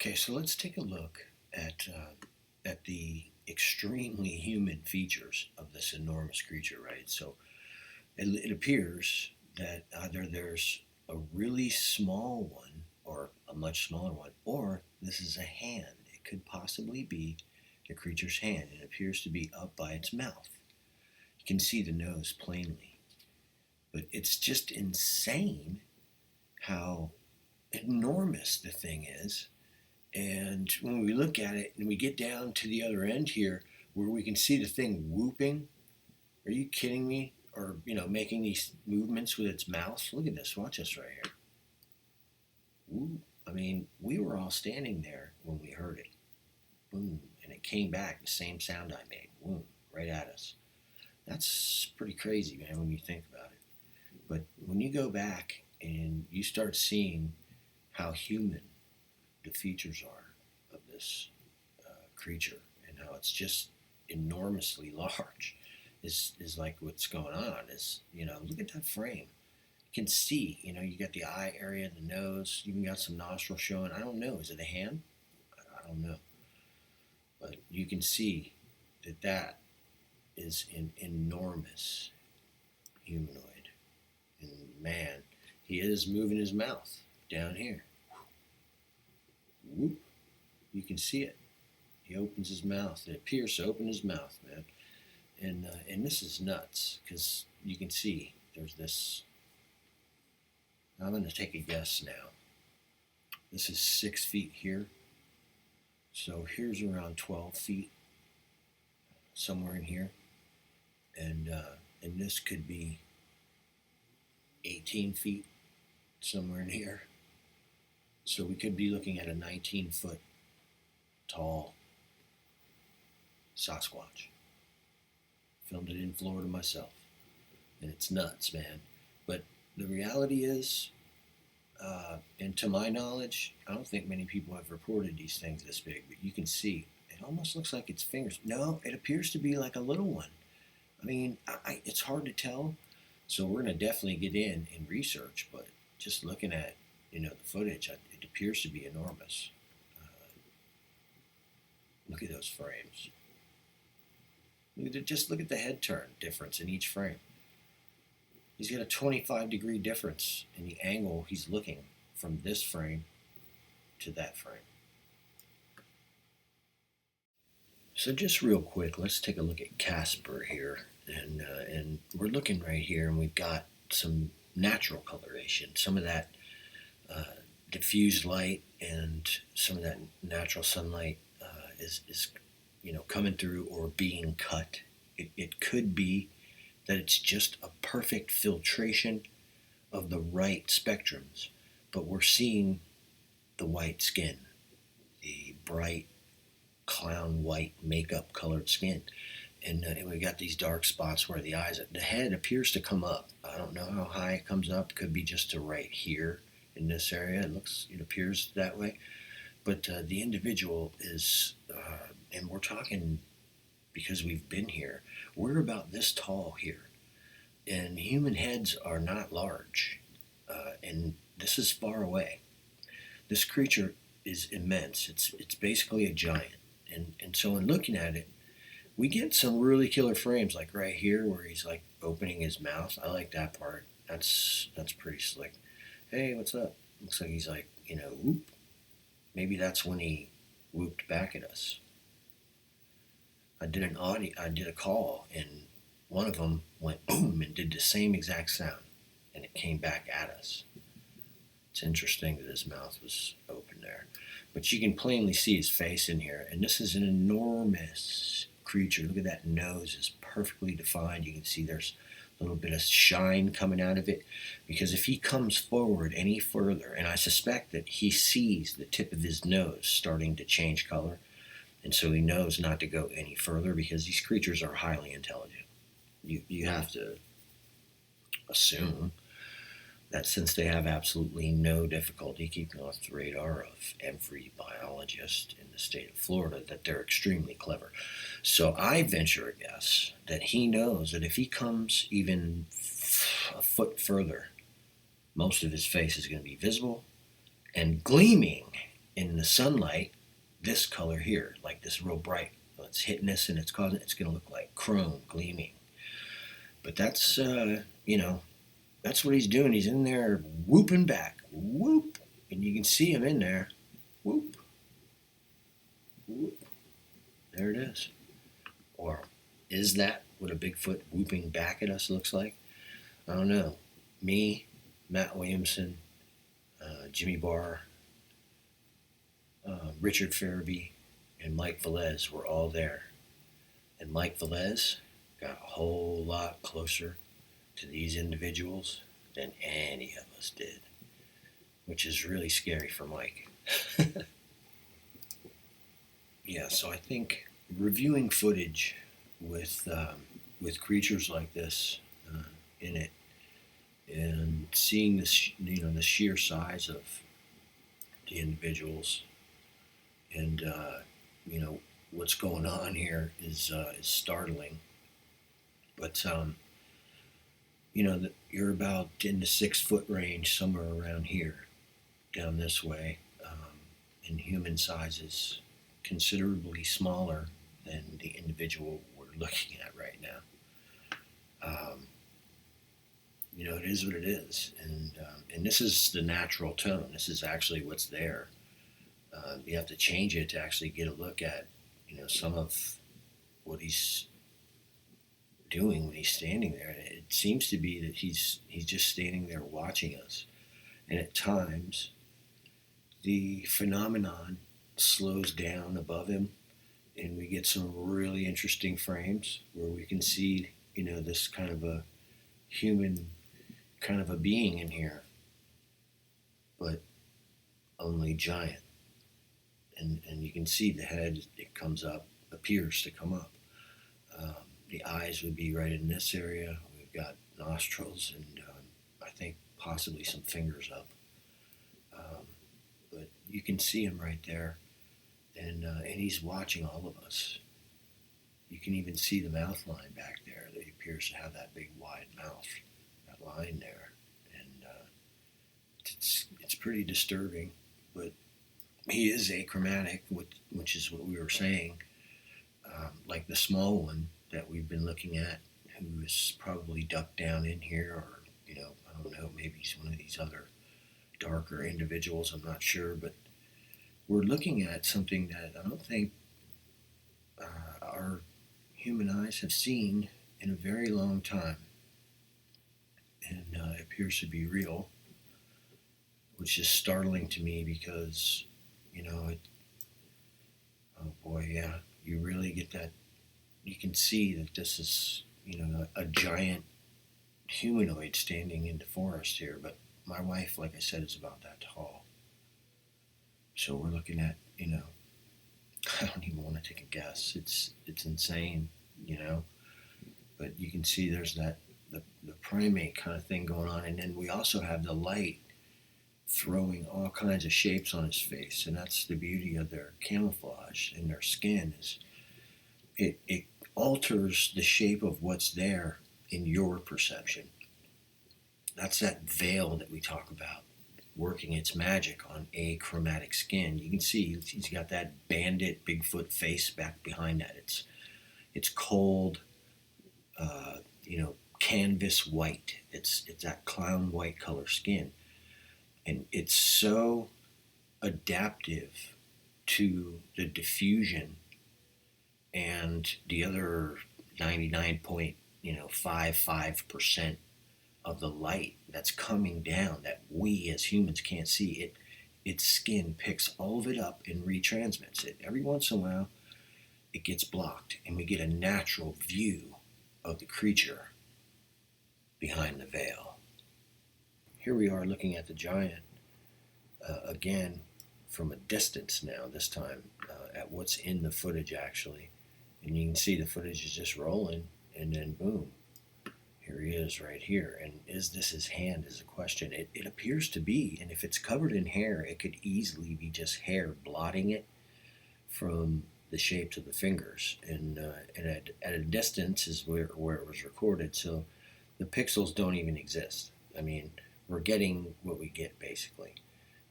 Okay, so let's take a look at the extremely human features of this enormous creature, right? So it appears that either there's a really small one or a much smaller one, or this is a hand. It could possibly be the creature's hand. It appears to be up by its mouth. You can see the nose plainly, but it's just insane how enormous the thing is. And when we look at it and we get down to the other end here where we can see the thing whooping, are you kidding me? Or, making these movements with its mouth. Look at this. Watch this right here. Ooh. I mean, we were all standing there when we heard it. Boom. And it came back, the same sound I made. Boom. Right at us. That's pretty crazy, man, when you think about it. But when you go back and you start seeing how human the features are of this creature and how it's just enormously large is like what's going on is, look at that frame. You can see, you got the eye area, the nose, you even got some nostrils showing. I don't know, is it a hand? I don't know. But you can see that is an enormous humanoid. And man, he is moving his mouth down here. Whoop. You can see it. He opens his mouth. It appears to open his mouth, man. And this is nuts because you can see there's this. I'm going to take a guess now. This is 6 feet here. So here's around 12 feet, somewhere in here. And this could be 18 feet, somewhere in here. So we could be looking at a 19-foot tall Sasquatch. Filmed it in Florida myself. And it's nuts, man. But the reality is, and to my knowledge, I don't think many people have reported these things this big, but you can see, it almost looks like its fingers. No, it appears to be like a little one. I mean, it's hard to tell. So we're going to definitely get in and research, but just looking at, the footage, it appears to be enormous. Look at those frames. Just look at the head turn difference in each frame. He's got a 25-degree difference in the angle he's looking from this frame to that frame. So just real quick, let's take a look at Casper here. And we're looking right here, and we've got some natural coloration. Some of that diffused light and some of that natural sunlight is coming through or being cut. It could be that it's just a perfect filtration of the right spectrums, but we're seeing the white skin, the bright clown white makeup colored skin. And we got these dark spots where the eyes, the head appears to come up. I don't know how high it comes up. Could be just to right here in this area. It appears that way. But the individual is, and we're talking because we've been here, we're about this tall here. And human heads are not large. And this is far away. This creature is immense. It's basically a giant. And so in looking at it, we get some really killer frames, like right here where he's like opening his mouth. I like that part. That's pretty slick. Hey, what's up? Looks like he's like, whoop. Maybe that's when he whooped back at us. I did a call, and one of them went boom and did the same exact sound, and it came back at us. It's interesting that his mouth was open there. But you can plainly see his face in here, and this is an enormous creature. Look at that nose, is perfectly defined. You can see there's a little bit of shine coming out of it, because if he comes forward any further, and I suspect that he sees the tip of his nose starting to change color, and so he knows not to go any further, because these creatures are highly intelligent. You have to assume that since they have absolutely no difficulty keeping off the radar of every biologist in the state of Florida, that they're extremely clever. So I venture a guess that he knows that if he comes even a foot further, most of his face is going to be visible and gleaming in the sunlight, this color here, like this real bright. So it's hitting this and it's going to look like chrome gleaming. But that's, that's what he's doing. He's in there whooping back, whoop, and you can see him in there, whoop, whoop. There it is. Or is that what a Bigfoot whooping back at us looks like? I don't know. Me, Matt Williamson, Jimmy Barr, Richard Farabee, and Mike Velez were all there. And Mike Velez got a whole lot closer to these individuals than any of us did, which is really scary for Mike. Yeah, so I think reviewing footage with creatures like this in it, and seeing the sheer size of the individuals, and what's going on here is startling. But you're about in the 6 foot range, somewhere around here, down this way, and human sizes considerably smaller than the individual we're looking at right now. It is what it is, and this is the natural tone. This is actually what's there. You have to change it to actually get a look at, some of what he's doing when he's standing there. It seems to be that he's just standing there watching us, and at times the phenomenon slows down above him, and we get some really interesting frames where we can see, this kind of a human kind of a being in here, but only giant. And you can see the head, it comes up, appears to come up. The eyes would be right in this area. We've got nostrils and I think possibly some fingers up. But you can see him right there, and he's watching all of us. You can even see the mouth line back there. That he appears to have that big wide mouth, that line there, and it's pretty disturbing. But he is achromatic, which is what we were saying. Like the small one that we've been looking at, who is probably ducked down in here, or I don't know, maybe he's one of these other darker individuals. I'm not sure, but we're looking at something that I don't think our human eyes have seen in a very long time, and it appears to be real, which is startling to me because oh boy, yeah, you really get that. You can see that this is a giant humanoid standing in the forest here, but my wife, like I said, is about that tall. So we're looking at, I don't even want to take a guess. It's insane, But you can see there's the primate kind of thing going on, and then we also have the light throwing all kinds of shapes on his face, and that's the beauty of their camouflage in their skin. Is it alters the shape of what's there in your perception. That's that veil that we talk about, working its magic on achromatic skin. You can see he's got that bandit Bigfoot face back behind that. It's cold, canvas white. It's that clown white color skin, and it's so adaptive to the diffusion and the other 99.55% of the light that's coming down that we as humans can't see. Its skin picks all of it up and retransmits it. Every once in a while, it gets blocked, and we get a natural view of the creature behind the veil. Here we are looking at the giant again from a distance now, this time at what's in the footage actually. And you can see the footage is just rolling, and then boom, here he is right here. And is this his hand is a question. It appears to be, and if it's covered in hair, it could easily be just hair blotting it from the shapes of the fingers. And at a distance is where it was recorded, so the pixels don't even exist. I mean, we're getting what we get basically.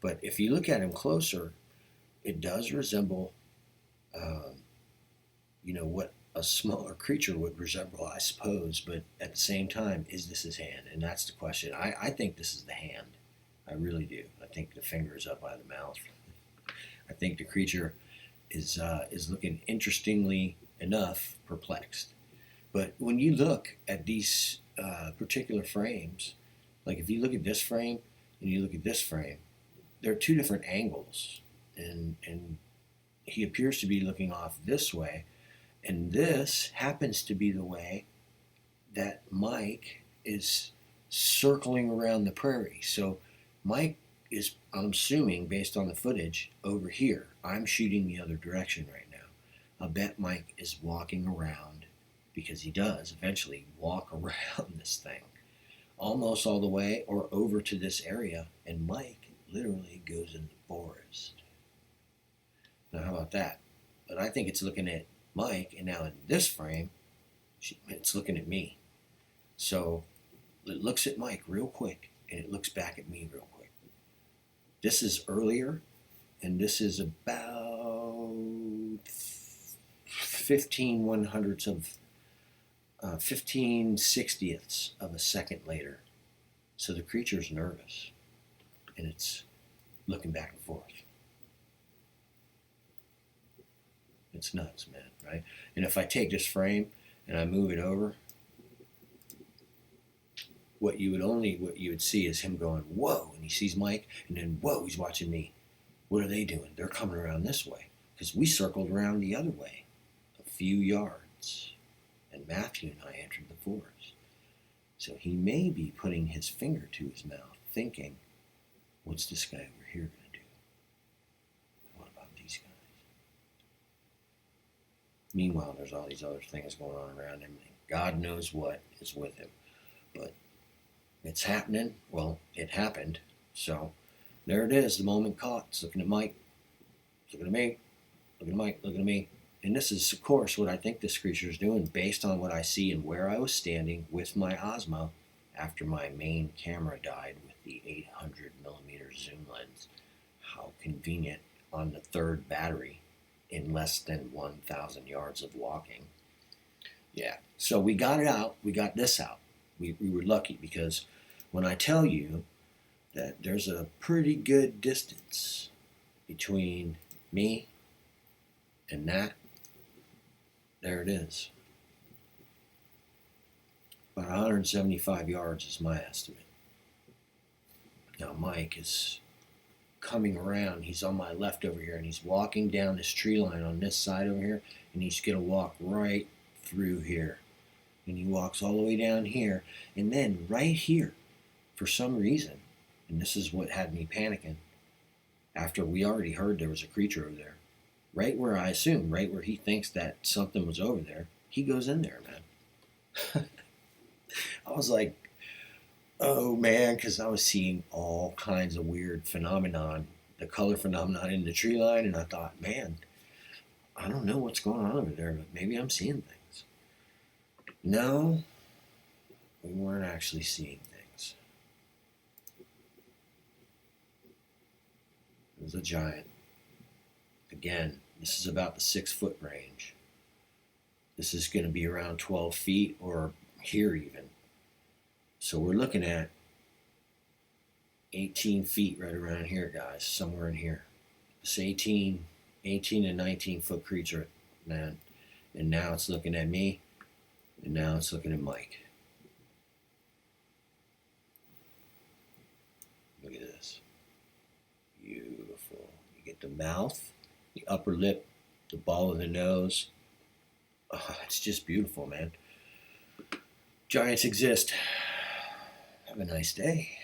But if you look at him closer, it does resemble, um, what a smaller creature would resemble, I suppose. But at the same time, is this his hand? And that's the question. I think this is the hand. I really do. I think the finger is up by the mouth. I think the creature is looking, interestingly enough, perplexed. But when you look at these particular frames, like if you look at this frame and you look at this frame, there are two different angles, and he appears to be looking off this way, and this happens to be the way that Mike is circling around the prairie. So Mike is, I'm assuming, based on the footage, over here. I'm shooting the other direction right now. I'll bet Mike is walking around, because he does eventually walk around this thing almost all the way or over to this area, and Mike literally goes in the forest. Now, how about that? But I think it's looking at Mike, and now in this frame, it's looking at me. So it looks at Mike real quick, and it looks back at me real quick. This is earlier, and this is about 15 sixtieths of a second later. So the creature's nervous, and it's looking back and forth. It's nuts, man, right? And if I take this frame and I move it over, what you would see is him going, whoa, and he sees Mike, and then, whoa, he's watching me. What are they doing? They're coming around this way, because we circled around the other way a few yards, and Matthew and I entered the forest. So he may be putting his finger to his mouth, thinking, what's this guy over here going to do? What about these guys? Meanwhile, there's all these other things going on around him, and God knows what is with him. But it's happening. Well, it happened. So there it is, the moment caught. It's looking at Mike, it's looking at me, looking at Mike, looking at me. And this is, of course, what I think this creature is doing based on what I see and where I was standing with my Osmo after my main camera died with the 800 millimeter zoom lens. How convenient on the third battery in less than 1,000 yards of walking. Yeah, so we got it out. We got this out. We were lucky, because when I tell you that there's a pretty good distance between me and that, there it is. About 175 yards is my estimate. Now Mike is coming around. He's on my left over here, and he's walking down this tree line on this side over here, and he's going to walk right through here. And he walks all the way down here, and then right here, for some reason, and this is what had me panicking, after we already heard there was a creature over there, right where I assume, right where he thinks that something was over there, he goes in there, man. I was like, oh man, because I was seeing all kinds of weird phenomenon, the color phenomenon in the tree line, and I thought, man, I don't know what's going on over there, but maybe I'm seeing things. No, we weren't actually seeing things. It was a giant. Again, this is about the 6 foot range. This is going to be around 12 feet or here even. So we're looking at 18 feet right around here, guys, somewhere in here. This 18 and 19 foot creature, man. And now it's looking at me, and now it's looking at Mike. Look at this. Beautiful. You get the mouth, the upper lip, the ball of the nose. Oh, it's just beautiful, man. Giants exist. Have a nice day.